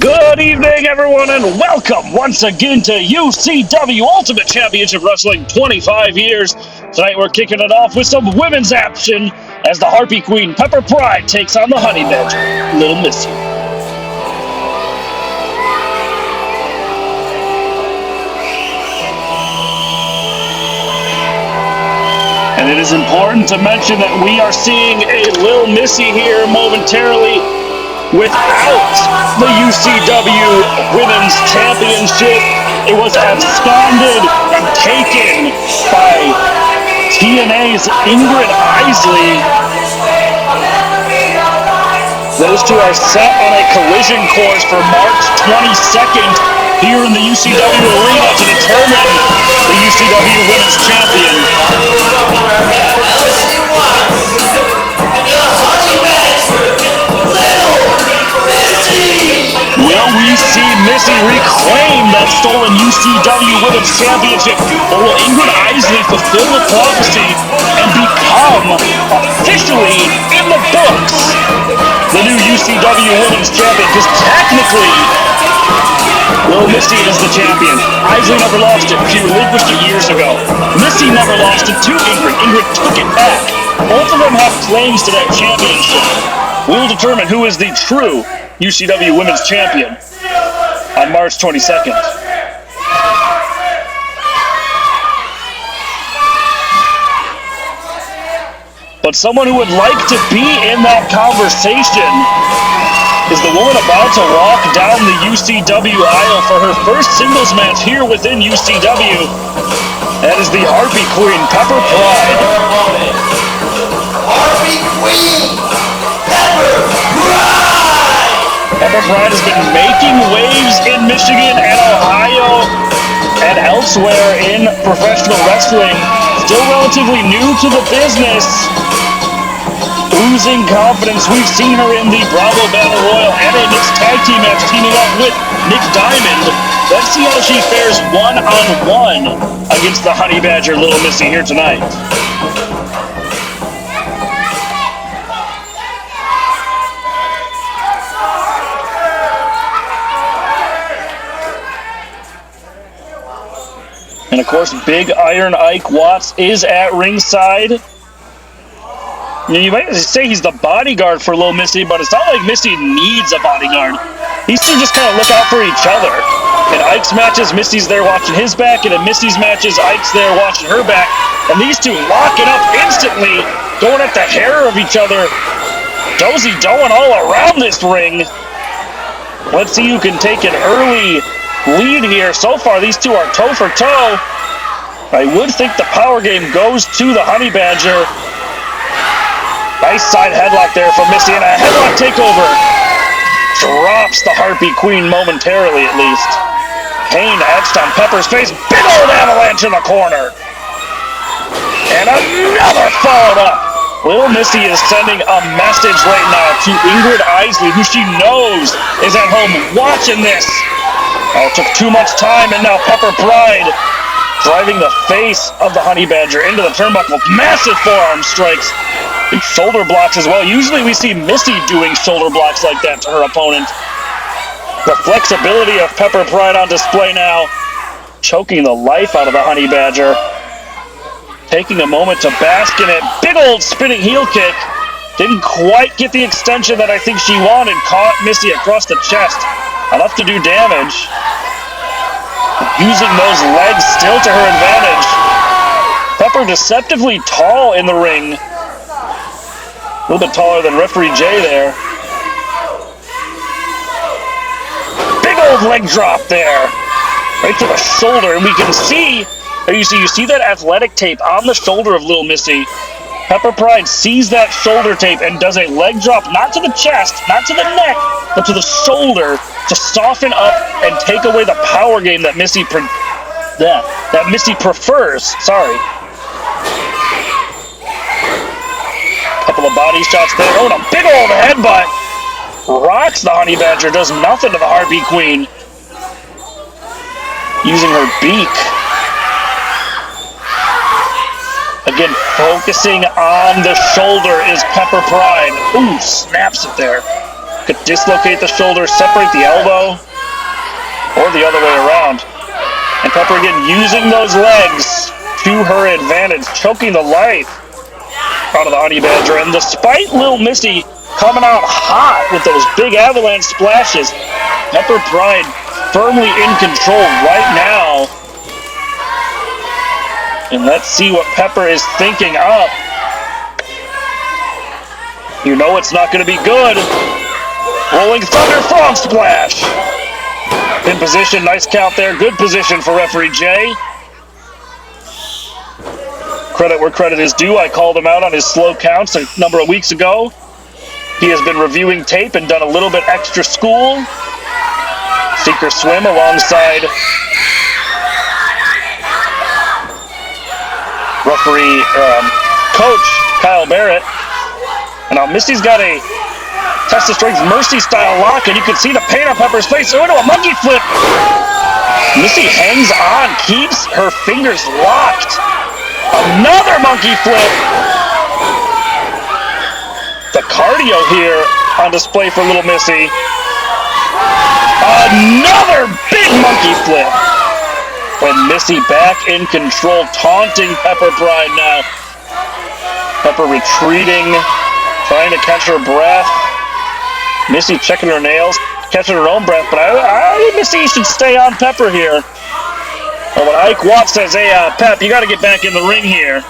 Good evening, everyone, and welcome once again to UCW Ultimate Championship Wrestling 25 years. Tonight we're kicking it off with some women's action as the Harpy Queen Pepper Pryde takes on the Honey Badger, Lil Missy. And it is important to mention that we are seeing a Lil Missy here momentarily without the UCW Women's Championship. It was absconded and taken by TNA's Ingrid Isley. Those two are set on a collision course for March 22nd here in the UCW Arena to determine the UCW Women's Champion. Will we see Missy reclaim that stolen UCW Women's Championship, or will Ingrid Isley fulfill the prophecy and become officially in the books the new UCW Women's Champion? Because technically, Lil Missy is the champion. Isley never lost it. She relinquished it years ago. Missy never lost it to Ingrid. Ingrid took it back. Both of them have claims to that championship. We will determine who is the true UCW Women's Champion on March 22nd. But someone who would like to be in that conversation is the woman about to walk down the UCW aisle for her first singles match here within UCW. That is the Harpy Queen, Pepper Pryde. Harpy Queen, Pepper Pryde! Pepper Pryde has been making waves in Michigan and Ohio and elsewhere in professional wrestling. Still relatively new to the business. Oozing confidence. We've seen her in the Bravo Battle Royal and a mixed tag team match teaming up with Nick Diamond. Let's see how she fares one-on-one against the Honey Badger Lil Missy here tonight. And of course, Big Iron Ike Watts is at ringside. You might say he's the bodyguard for Lil Missy, but it's not like Missy needs a bodyguard. These two just kind of look out for each other. In Ike's matches, Missy's there watching his back, and in Missy's matches, Ike's there watching her back. And these two locking up instantly, going at the hair of each other, dozy-doing all around this ring. Let's see who can take an early lead here. So far, these two are toe for toe. I would think the power game goes to the Honey Badger. Nice side headlock there from Missy, and a headlock takeover. Drops the Harpy Queen momentarily, at least. Pain etched on Pepper's face. Big old avalanche in the corner. And another followed up. Lil Missy is sending a message right now to Ingrid Isley, who she knows is at home watching this. Oh, it took too much time, and now Pepper Pryde driving the face of the Honey Badger into the turnbuckle. Massive forearm strikes. And shoulder blocks as well. Usually we see Missy doing shoulder blocks like that to her opponent. The flexibility of Pepper Pryde on display now. Choking the life out of the Honey Badger. Taking a moment to bask in it. Big old spinning heel kick. Didn't quite get the extension that I think she wanted. Caught Missy across the chest. Enough to do damage. Using those legs still to her advantage. Pepper deceptively tall in the ring. A little bit taller than referee Jay there. Big old leg drop there. Right to the shoulder. And we can see, you see that athletic tape on the shoulder of Lil Missy. Pepper Pryde sees that shoulder tape and does a leg drop, not to the chest, not to the neck, but to the shoulder to soften up and take away the power game that Missy prefers. Sorry. Couple of body shots there. Oh, and a big old headbutt. Rocks the Honey Badger. Does nothing to the Harpy Queen. Using her beak. Again, focusing on the shoulder is Pepper Pryde. Ooh, snaps it there. Could dislocate the shoulder, separate the elbow, or the other way around. And Pepper again using those legs to her advantage, choking the life out of the Honey Badger. And despite Lil Missy coming out hot with those big avalanche splashes, Pepper Pryde firmly in control right now. And let's see what Pepper is thinking up. You know it's not going to be good. Rolling Thunder Frog Splash. In position, nice count there. Good position for referee Jay. Credit where credit is due. I called him out on his slow counts a number of weeks ago. He has been reviewing tape and done a little bit extra school. Sink or swim alongside referee coach Kyle Barrett. And now Missy's got a test of strength Mercy style lock, and you can see the pain on Pepper's face. So into a monkey flip. Missy hangs on, keeps her fingers locked. Another monkey flip. The cardio here on display for Little Missy. Another big monkey flip. And Missy back in control, taunting Pepper Pryde now. Pepper retreating, trying to catch her breath. Missy checking her nails, catching her own breath, but I think Missy should stay on Pepper here. Well, when Ike Watts says, hey, Pep, you got to get back in the ring here.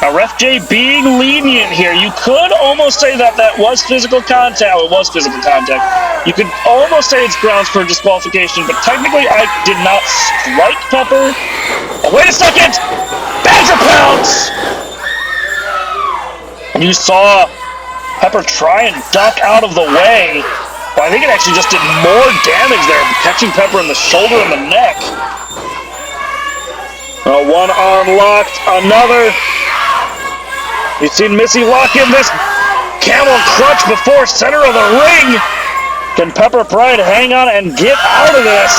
Now, Ref J being lenient here. You could almost say that that was physical contact. Well, it was physical contact. You could almost say it's grounds for disqualification, but technically Ike did not strike Pepper. Oh, wait a second! Badger pounce! And you saw Pepper try and duck out of the way. Well, I think it actually just did more damage there, catching Pepper in the shoulder and the neck. One arm locked, another. You've seen Missy lock in this camel clutch before center of the ring. Can Pepper Pryde hang on and get out of this?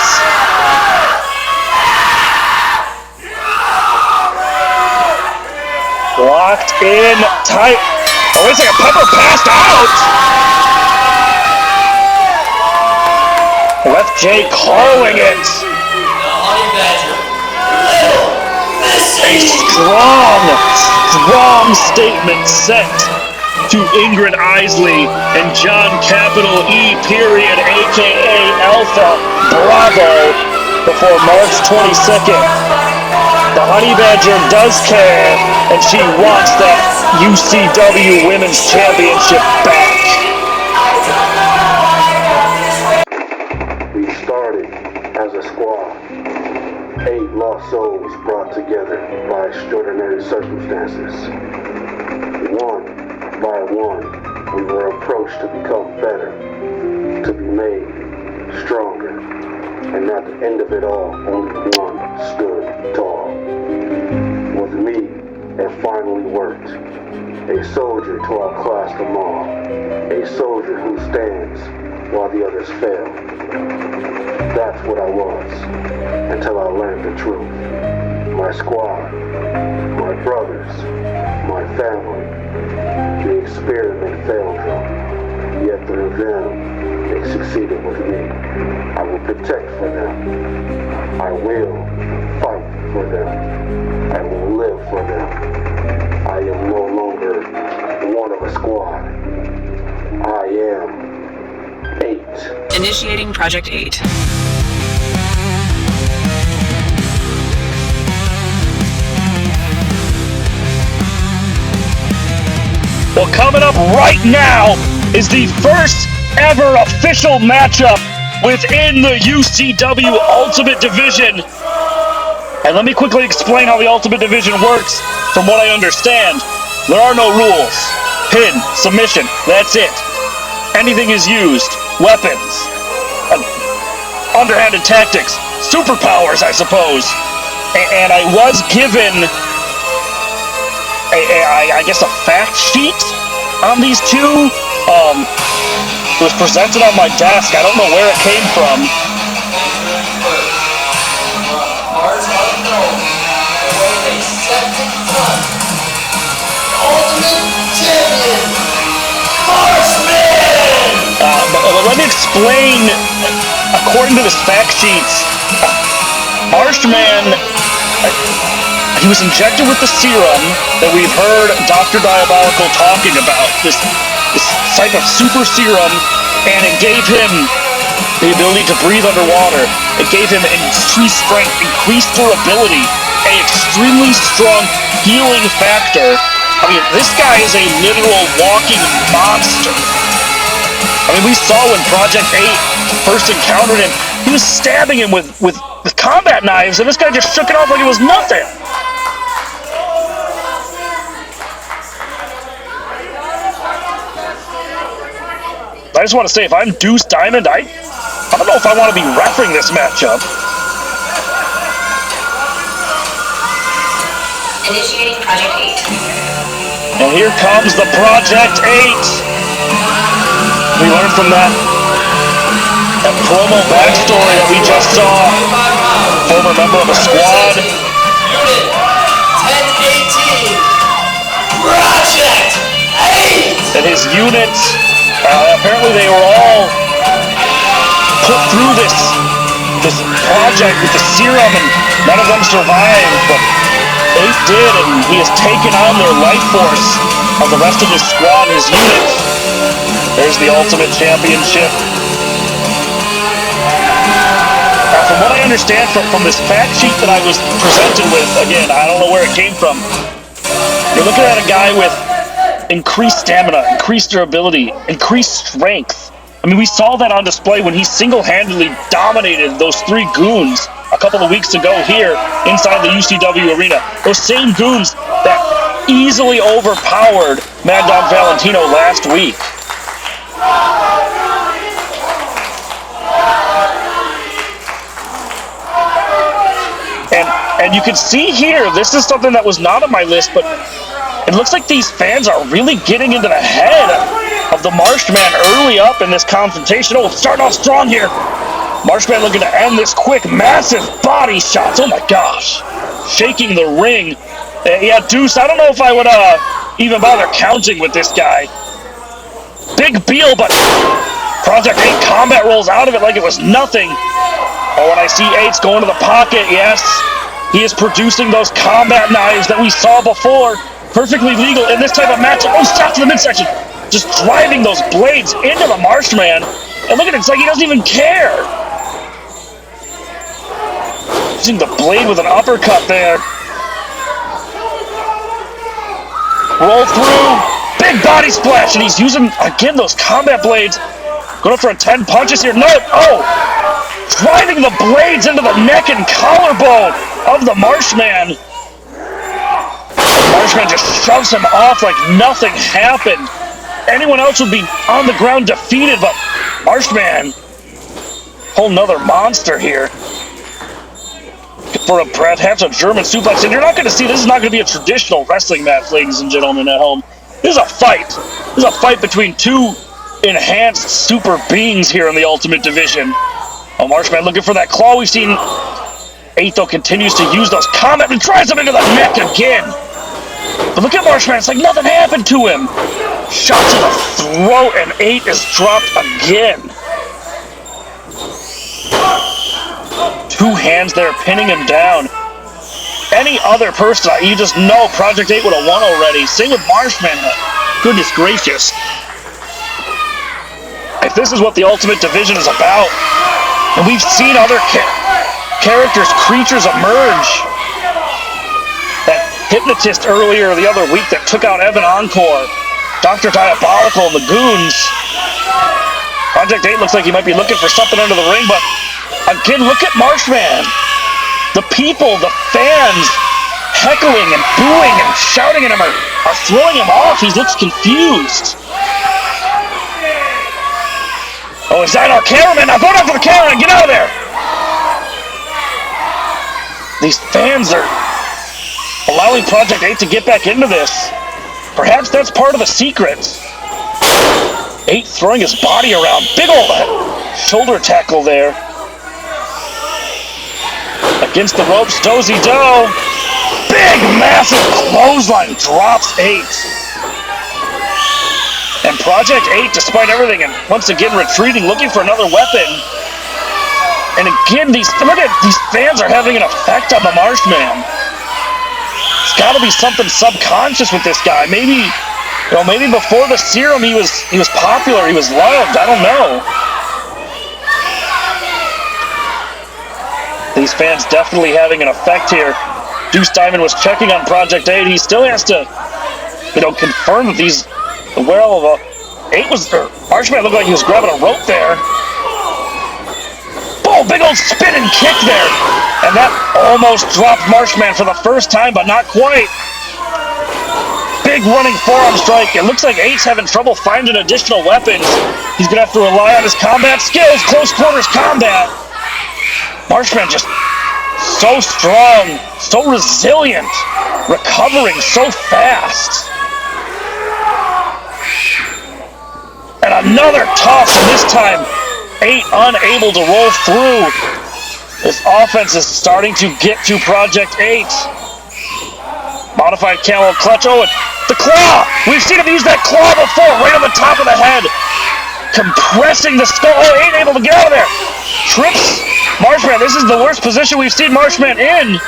Locked in tight. Oh, wait a second, Pepper passed out! Ref J calling it. A strong statement sent to Ingrid Isley and John capital E period, aka Alpha Bravo, before March 22nd. The Honey Badger does care, and she wants that UCW Women's Championship back. We started as a squad, 8 lost souls brought together by extraordinary circumstances. One by one, we were approached to become better, to be made stronger, and at the end of it all, only one stood tall. With me, it finally worked. A soldier to outclass them all. A soldier who stands while the others fail. That's what I was, until I learned the truth. My squad, my brothers, my family, the experiment failed them. Yet through them, they succeeded with me. I will protect for them. I will fight for them. I will live for them. I am no longer one of a squad. I am 8. Initiating Project 8. Well, coming up right now is the first ever official matchup within the UCW Ultimate Division. And let me quickly explain how the Ultimate Division works. From what I understand, there are no rules. Pin, submission, that's it. Anything is used. Weapons, underhanded tactics, superpowers, I suppose. And I was given I guess a fact sheet on these two. It was presented on my desk. I don't know where it came from. Ultimate Champion, explain, according to this fact sheets, Marshman, he was injected with the serum that we've heard Dr. Diabolical talking about, this type of super serum, and it gave him the ability to breathe underwater. It gave him increased strength, increased durability, an extremely strong healing factor. I mean, this guy is a literal walking monster. I mean, we saw when Project 8 first encountered him, he was stabbing him with combat knives, and this guy just shook it off like it was nothing. I just want to say, if I'm Deuce Diamond, I don't know if I want to be refereeing this matchup. Initiating Project 8. And here comes the Project 8. We learned from that promo backstory that we just saw. Former member of a squad. Unit 1018. Project 8. And his unit, apparently they were all put through this project with the serum, and none of them survived, but 8 did, and he has taken on their life force of the rest of his squad, his unit. There's the Ultimate Championship. From what I understand from this fact sheet that I was presented with, again, I don't know where it came from, you're looking at a guy with increased stamina, increased durability, increased strength. I mean, we saw that on display when he single-handedly dominated those 3 goons a couple of weeks ago here inside the UCW arena. Those same goons that easily overpowered Mad Dog Valentino last week. And you can see here, this is something that was not on my list, but it looks like these fans are really getting into the head of the Marshman early up in this confrontation. Oh, starting off strong here. Marshman looking to end this quick, massive body shots. Oh my gosh. Shaking the ring. Yeah, Deuce, I don't know if I would even bother counting with this guy. Big Beal, but Project 8 combat rolls out of it like it was nothing. Oh, when I see 8's going to the pocket, yes. He is producing those combat knives that we saw before. Perfectly legal in this type of matchup. Oh, stop to the midsection. Just driving those blades into the Marshman. And look at it, it's like he doesn't even care. Using the blade with an uppercut there. Roll through. Big body splash. And he's using, again, those combat blades. Going for a 10 punches here. No. Oh. Driving the blades into the neck and collarbone of the Marshman. Marshman just shoves him off like nothing happened. Anyone else would be on the ground defeated, but Marshman, whole nother monster here. For perhaps a German suplex, and you're not going to see, this is not going to be a traditional wrestling match, ladies and gentlemen at home. This is a fight. This is a fight between 2 enhanced super beings here in the Ultimate Division. Oh, Marshman looking for that claw. We've seen 8, though, continues to use those combat and tries him into the neck again. But look at Marshman. It's like nothing happened to him. Shot to the throat, and 8 is dropped again. 2 hands there pinning him down. Any other person, you just know Project 8 would have won already. Same with Marshman. Goodness gracious. If this is what the Ultimate Division is about, and we've seen other characters, creatures emerge. That hypnotist earlier the other week that took out Evan Encore, Dr. Diabolical and the Goons. Project 8 looks like he might be looking for something under the ring, but again, look at Marshman. The people, the fans, heckling and booing and shouting at him are throwing him off. He looks confused. Oh, is that our cameraman? Now go down for the camera and get out of there! These fans are allowing Project 8 to get back into this. Perhaps that's part of the secret. 8 throwing his body around. Big old shoulder tackle there. Against the ropes, Dozy-Do. Big, massive clothesline drops 8. And Project 8, despite everything, and once again retreating, looking for another weapon. And again, look at these fans are having an effect on the Marshman. It's got to be something subconscious with this guy. Maybe, maybe before the serum he was popular, he was loved. I don't know. These fans definitely having an effect here. Deuce Diamond was checking on Project 8. He still has to, confirm that the wearer of a 8 was, Marshman looked like he was grabbing a rope there. Boom, big old spin and kick there. And that almost dropped Marshman for the first time, but not quite. Big running forearm strike. It looks like 8's having trouble finding additional weapons. He's going to have to rely on his combat skills, close quarters combat. Marshman just so strong, so resilient, recovering so fast. And another toss, and this time 8 unable to roll through. This offense is starting to get to Project 8. Modified camel clutch. Oh, and the claw! We've seen him use that claw before, right on the top of the head. Compressing the skull. Oh, 8 able to get out of there. Trips Marshman. This is the worst position we've seen Marshman in.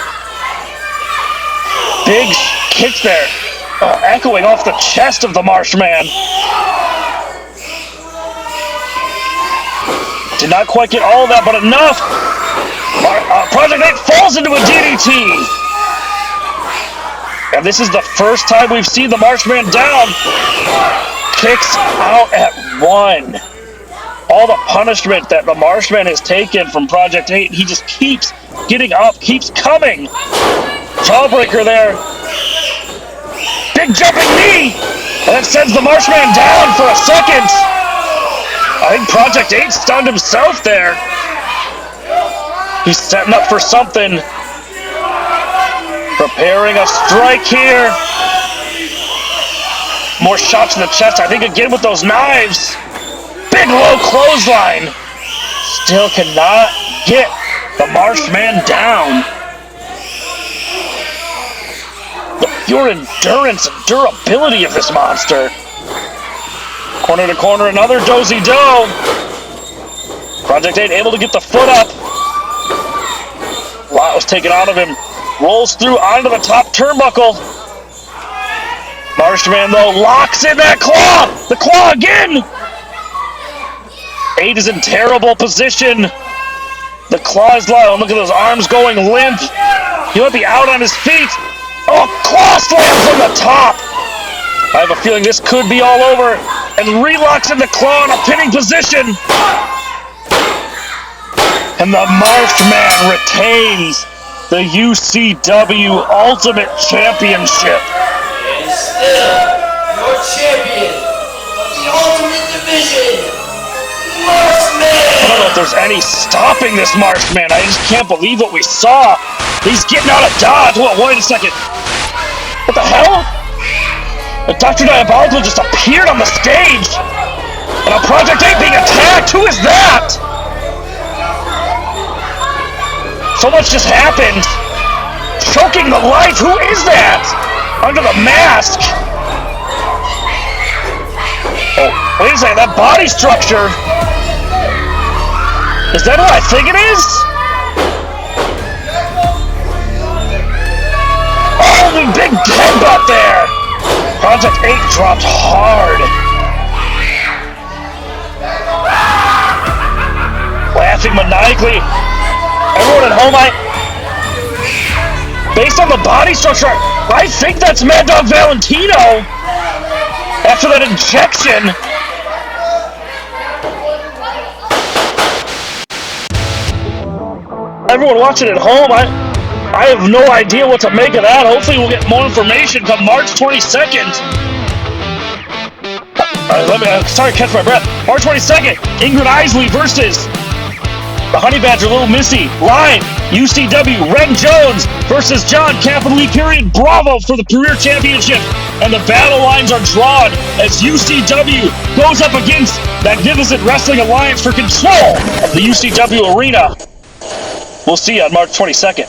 Big kick there. Oh, echoing off the chest of the Marshman. Did not quite get all of that, but enough. Project 8 falls into a DDT. And this is the first time we've seen the Marshman down. Kicks out at 1. All the punishment that the Marshman has taken from Project 8, he just keeps getting up, keeps coming. Jawbreaker there. Big jumping knee. And that sends the Marshman down for a second. I think Project 8 stunned himself there. He's setting up for something. Preparing a strike here. More shots in the chest, I think, again with those knives. Big low clothesline. Still cannot get the Marshman down. The pure endurance and durability of this monster. Corner to corner, another dozy-do. Project 8 able to get the foot up. A lot was taken out of him. Rolls through onto the top turnbuckle. Marshman, though, locks in that claw. The claw again. 8 is in terrible position. The claw is low. Look at those arms going limp. He might be out on his feet. Oh, claw slam from the top. I have a feeling this could be all over. And relocks in the claw in a pinning position. And the Marshman retains the UCW Ultimate Championship. And still, your champion of the Ultimate Division, Marshman! I don't know if there's any stopping this Marshman. I just can't believe what we saw. He's getting out of dodge. Whoa, wait a second. What the hell? The Dr. Diabolical just appeared on the stage. And a Project 8 being attacked. Who is that? So much just happened. Choking the life. Who is that? Under the mask. Oh, wait a second. That body structure. Is that who I think it is? Oh, the big headbutt there. Project 8 dropped hard. Laughing maniacally. Everyone at home, based on the body structure, I think that's Mad Dog Valentino. After that injection. Everyone watching at home, I have no idea what to make of that. Hopefully we'll get more information come March 22nd. Sorry, catch my breath. March 22nd, Ingrid Isley versus the Honey Badger Lil Missy. Live, UCW, Ren Jones versus John Capital E. Bravo for the Career Championship. And the battle lines are drawn as UCW goes up against Magnificent Wrestling Alliance for control of the UCW arena. We'll see you on March 22nd.